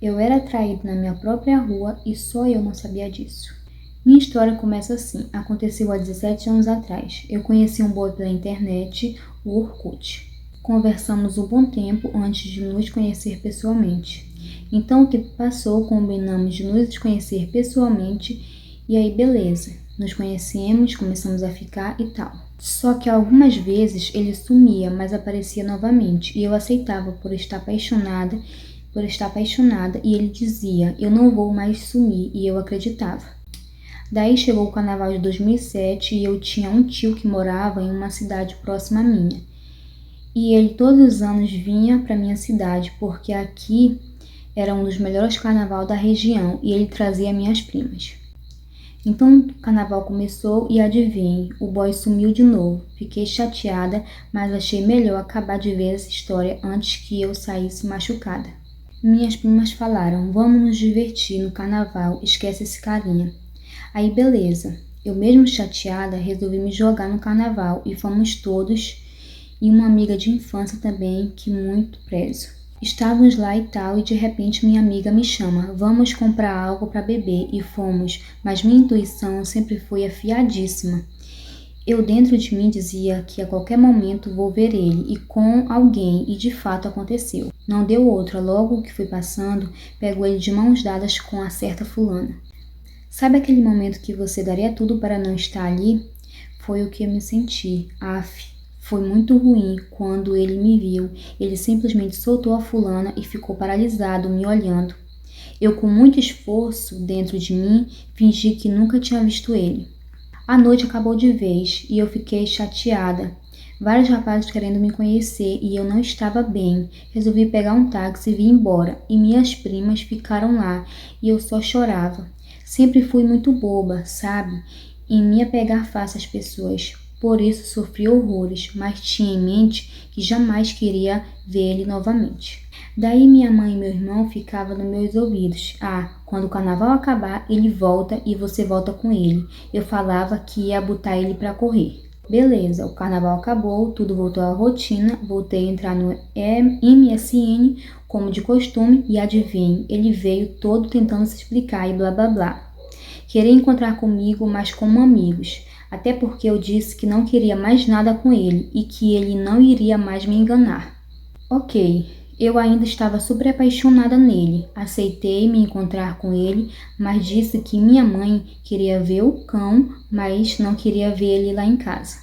Eu era traído na minha própria rua e só eu não sabia disso. Minha história começa assim. Aconteceu há 17 anos atrás. Eu conheci um boy pela internet, o Orkut. Conversamos um bom tempo antes de nos conhecer pessoalmente. Então o tempo passou, combinamos de nos conhecer pessoalmente e aí beleza. Nos conhecemos, começamos a ficar e tal. Só que algumas vezes ele sumia, mas aparecia novamente e eu aceitava por estar apaixonada e ele dizia, eu não vou mais sumir e eu acreditava. Daí chegou o carnaval de 2007 e eu tinha um tio que morava em uma cidade próxima à minha. E ele todos os anos vinha para minha cidade porque aqui era um dos melhores carnaval da região e ele trazia minhas primas. Então o carnaval começou e adivinhe, o boy sumiu de novo. Fiquei chateada, mas achei melhor acabar de ver essa história antes que eu saísse machucada. Minhas primas falaram, vamos nos divertir no carnaval, esquece esse carinha. Aí beleza, eu mesmo chateada resolvi me jogar no carnaval e fomos todos e uma amiga de infância também que muito prezo. Estávamos lá e tal e de repente minha amiga me chama, vamos comprar algo para beber e fomos, mas minha intuição sempre foi afiadíssima. Eu dentro de mim dizia que a qualquer momento vou ver ele e com alguém e de fato aconteceu. Não deu outra, logo que fui passando, pego ele de mãos dadas com a certa fulana. Sabe aquele momento que você daria tudo para não estar ali? Foi o que eu me senti. Foi muito ruim quando ele me viu. Ele simplesmente soltou a fulana e ficou paralisado, me olhando. Eu, com muito esforço dentro de mim, fingi que nunca tinha visto ele. A noite acabou de vez e eu fiquei chateada. Vários rapazes querendo me conhecer e eu não estava bem. Resolvi pegar um táxi e vir embora. E minhas primas ficaram lá e eu só chorava. Sempre fui muito boba, sabe? Em me apegar fácil às pessoas. Por isso sofri horrores, mas tinha em mente que jamais queria ver ele novamente. Daí minha mãe e meu irmão ficavam nos meus ouvidos. Quando o carnaval acabar, ele volta e você volta com ele. Eu falava que ia botar ele para correr. Beleza, o carnaval acabou, tudo voltou à rotina, voltei a entrar no MSN como de costume e adivinhe, ele veio todo tentando se explicar e blá blá blá. Queria encontrar comigo, mas como amigos. Até porque eu disse que não queria mais nada com ele e que ele não iria mais me enganar. Ok, eu ainda estava super apaixonada nele. Aceitei me encontrar com ele, mas disse que minha mãe queria ver o cão, mas não queria ver ele lá em casa.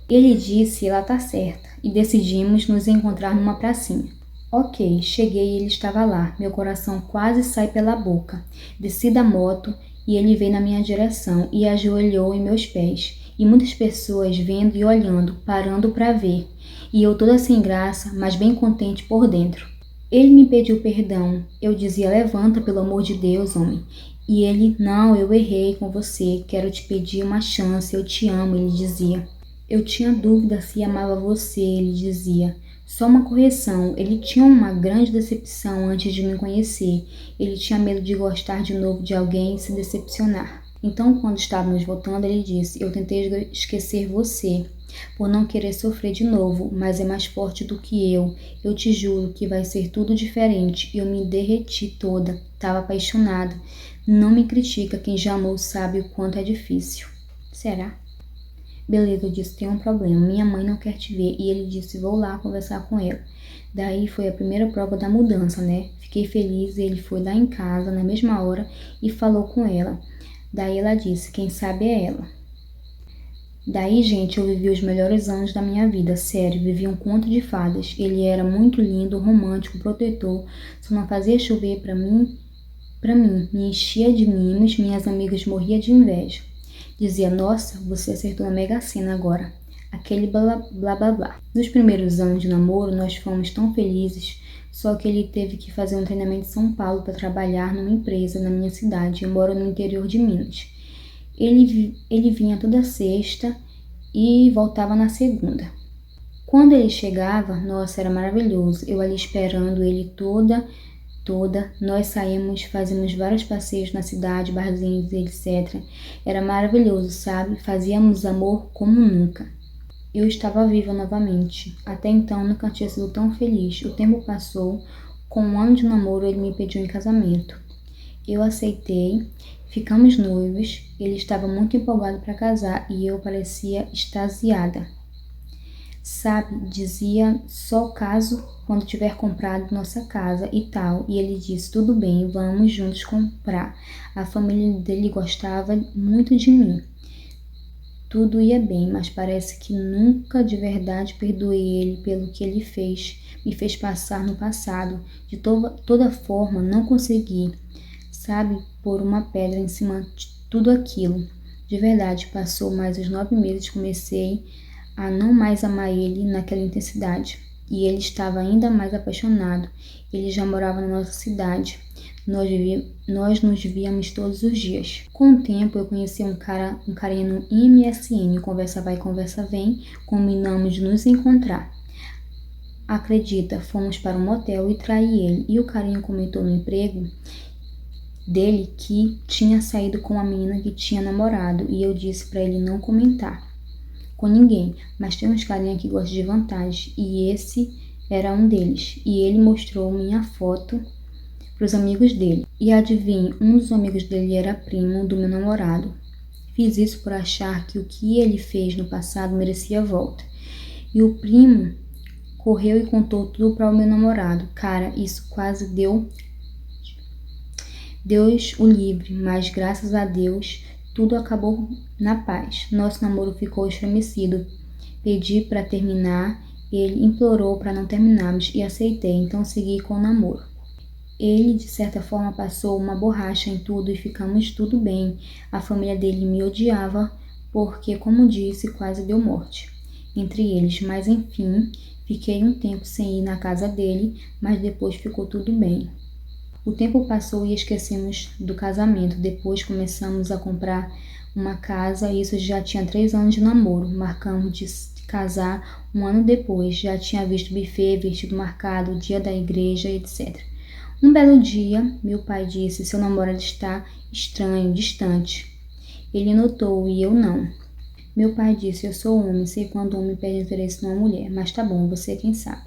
Ele disse, ela tá certa, e decidimos nos encontrar numa pracinha. Ok, cheguei e ele estava lá. Meu coração quase sai pela boca. Desci da moto e ele veio na minha direção e ajoelhou em meus pés. E muitas pessoas vendo e olhando, parando para ver. E eu toda sem graça, mas bem contente por dentro. Ele me pediu perdão. Eu dizia, levanta, pelo amor de Deus, homem. E ele, não, eu errei com você, quero te pedir uma chance, eu te amo, ele dizia. Eu tinha dúvida se amava você, ele dizia. Só uma correção, ele tinha uma grande decepção antes de me conhecer. Ele tinha medo de gostar de novo de alguém e se decepcionar. Então, quando estávamos voltando, ele disse, eu tentei esquecer você, por não querer sofrer de novo, mas é mais forte do que eu. Eu te juro que vai ser tudo diferente. Eu me derreti toda, estava apaixonada. Não me critica, quem já amou sabe o quanto é difícil. Será? Beleza, eu disse, tem um problema, minha mãe não quer te ver. E ele disse, vou lá conversar com ela. Daí foi a primeira prova da mudança, né? Fiquei feliz, ele foi lá em casa na mesma hora e falou com ela. Daí ela disse, quem sabe é ela. Daí, gente, eu vivi os melhores anos da minha vida, sério, vivi um conto de fadas. Ele era muito lindo, romântico, protetor, só não fazia chover pra mim, me enchia de mimos, minhas amigas morriam de inveja. Dizia, nossa, você acertou na Mega Sena agora. Aquele blá blá blá blá. Nos primeiros anos de namoro, nós fomos tão felizes, só que ele teve que fazer um treinamento em São Paulo para trabalhar numa empresa na minha cidade, eu moro no interior de Minas. Ele vinha toda sexta e voltava na segunda. Quando ele chegava, nossa, era maravilhoso. Eu ali esperando ele toda. Nós saímos, fazíamos vários passeios na cidade, barzinhos, etc. Era maravilhoso, sabe? Fazíamos amor como nunca. Eu estava viva novamente. Até então nunca tinha sido tão feliz. O tempo passou, Com 1 ano de namoro, ele me pediu em casamento. Eu aceitei, ficamos noivos, ele estava muito empolgado para casar e eu parecia extasiada. Sabe, dizia só caso quando tiver comprado nossa casa e tal. E ele disse, tudo bem, vamos juntos comprar. A família dele gostava muito de mim. Tudo ia bem, mas parece que nunca de verdade perdoei ele pelo que ele fez, me fez passar no passado. De toda forma, não consegui, sabe, pôr uma pedra em cima de tudo aquilo. De verdade, passou mais uns 9 meses, comecei a não mais amar ele naquela intensidade. E ele estava ainda mais apaixonado. Ele já morava na nossa cidade. Nós nos víamos todos os dias. Com o tempo, eu conheci um carinha no MSN, conversa vai, conversa vem, combinamos de nos encontrar. Acredita, fomos para um motel e traí ele. E o carinha comentou no emprego dele que tinha saído com uma menina que tinha namorado. E eu disse para ele não comentar com ninguém, mas tem uns carinha que gostam de vantagem, e esse era um deles. E ele mostrou minha foto para os amigos dele. E adivinhe, um dos amigos dele era primo do meu namorado. Fiz isso por achar que o que ele fez no passado merecia volta. E o primo correu e contou tudo para o meu namorado. Cara, isso quase deu Deus o livre, mas graças a Deus tudo acabou na paz. Nosso namoro ficou estremecido. Pedi para terminar, ele implorou para não terminarmos e aceitei, então segui com o namoro. Ele, de certa forma, passou uma borracha em tudo e ficamos tudo bem. A família dele me odiava porque, como disse, quase deu morte entre eles. Mas, enfim, fiquei um tempo sem ir na casa dele, mas depois ficou tudo bem. O tempo passou e esquecemos do casamento. Depois começamos a comprar uma casa e isso já tinha 3 anos de namoro. Marcamos de casar 1 ano depois. Já tinha visto buffet, vestido marcado, dia da igreja, etc. Um belo dia, meu pai disse, seu namorado está estranho, distante. Ele notou e eu não. Meu pai disse, eu sou homem, sei quando um homem perde interesse numa mulher, mas tá bom, você é quem sabe.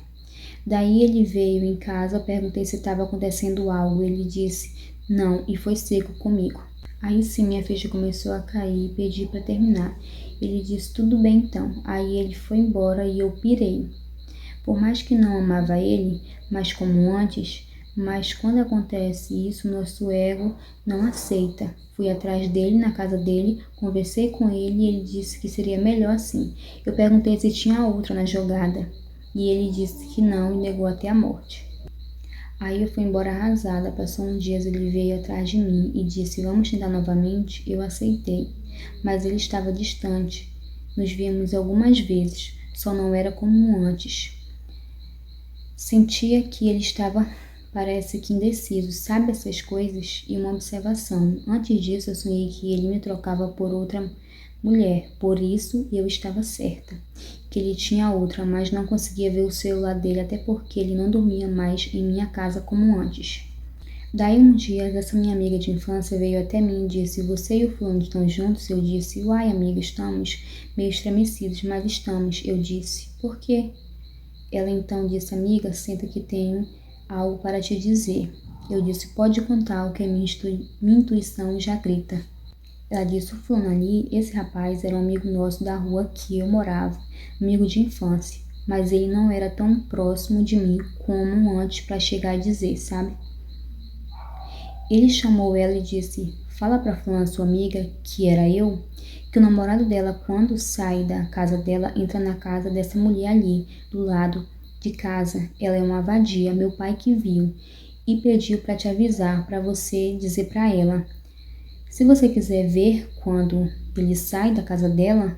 Daí ele veio em casa, perguntei se estava acontecendo algo. Ele disse não e foi seco comigo. Aí sim minha ficha começou a cair e pedi para terminar. Ele disse tudo bem então. Aí ele foi embora e eu pirei. Por mais que não amava ele, mas como antes, mas quando acontece isso, nosso ego não aceita. Fui atrás dele, na casa dele, conversei com ele e ele disse que seria melhor assim. Eu perguntei se tinha outra na jogada. E ele disse que não e negou até a morte. Aí eu fui embora arrasada. Passou uns dias, ele veio atrás de mim e disse, vamos tentar novamente? Eu aceitei, mas ele estava distante. Nos víamos algumas vezes, só não era como antes. Sentia que ele estava, parece que indeciso, sabe essas coisas? E uma observação. Antes disso, eu sonhei que ele me trocava por outra mulher, por isso eu estava certa que ele tinha outra, mas não conseguia ver o celular dele, até porque ele não dormia mais em minha casa como antes. Daí um dia, essa minha amiga de infância veio até mim e disse, você e o fulano estão juntos? Eu disse, uai amiga, estamos meio estremecidos, mas estamos. Eu disse, por quê? Ela então disse, amiga, senta que tenho algo para te dizer. Eu disse, pode contar o que minha intuição já grita. Ela disse, o fulano ali, esse rapaz era um amigo nosso da rua que eu morava, amigo de infância, mas ele não era tão próximo de mim como antes para chegar a dizer, sabe? Ele chamou ela e disse, fala pra fulana, sua amiga, que era eu, que o namorado dela, quando sai da casa dela, entra na casa dessa mulher ali, do lado de casa. Ela é uma vadia, meu pai que viu, e pediu para te avisar, para você dizer para ela. Se você quiser ver quando ele sai da casa dela,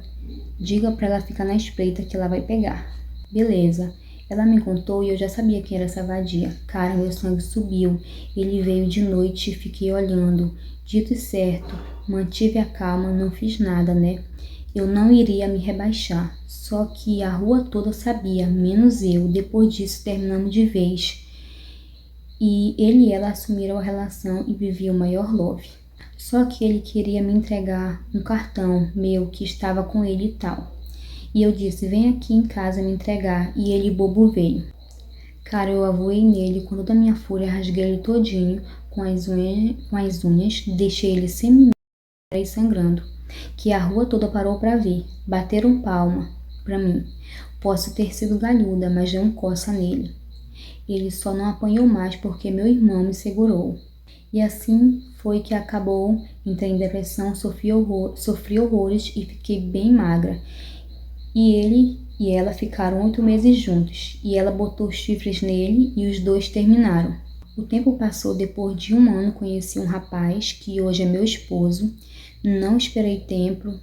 diga para ela ficar na espreita que ela vai pegar. Beleza. Ela me contou e eu já sabia quem era essa vadia. Cara, meu sangue subiu. Ele veio de noite e fiquei olhando. Dito e certo, mantive a calma, não fiz nada, né? Eu não iria me rebaixar. Só que a rua toda sabia, menos eu. Depois disso, terminamos de vez. E ele e ela assumiram a relação e viviam o maior love. Só que ele queria me entregar um cartão meu que estava com ele e tal. E eu disse, vem aqui em casa me entregar. E ele bobo veio. Cara, eu avoei nele com toda a minha fúria, rasguei ele todinho com as unhas, deixei ele semi e sangrando, que a rua toda parou para ver. Bateram palma para mim. Posso ter sido galhuda, mas deu um coça nele. Ele só não apanhou mais porque meu irmão me segurou. E assim foi que acabou. Entrei em depressão, sofri horrores e fiquei bem magra. E ele e ela ficaram 8 meses juntos, e ela botou chifres nele e os dois terminaram. O tempo passou. Depois de um ano conheci um rapaz que hoje é meu esposo. Não esperei tempo,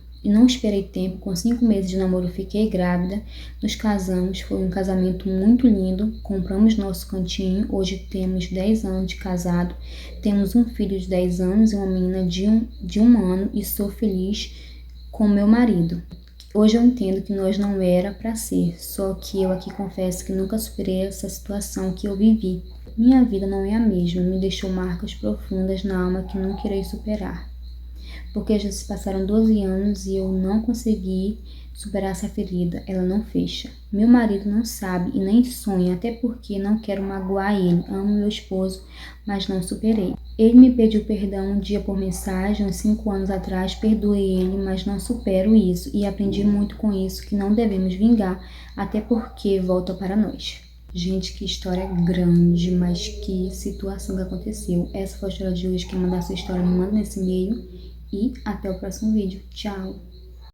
com 5 meses de namoro fiquei grávida, nos casamos, foi um casamento muito lindo, compramos nosso cantinho, hoje temos 10 anos de casado, temos um filho de 10 anos e uma menina de um ano e sou feliz com meu marido. Hoje eu entendo que nós não era para ser, só que eu aqui confesso que nunca superei essa situação que eu vivi. Minha vida não é a mesma, me deixou marcas profundas na alma que nunca irei superar. Porque já se passaram 12 anos e eu não consegui superar essa ferida, ela não fecha. Meu marido não sabe e nem sonha, até porque não quero magoar ele. Amo meu esposo, mas não superei. Ele me pediu perdão um dia por mensagem, uns 5 anos atrás, perdoei ele, mas não supero isso e aprendi muito com isso, que não devemos vingar, até porque volta para nós. Gente, que história grande, mas que situação que aconteceu. Essa foi a história de hoje. Quem mandar sua história, me manda nesse e-mail. E até o próximo vídeo. Tchau!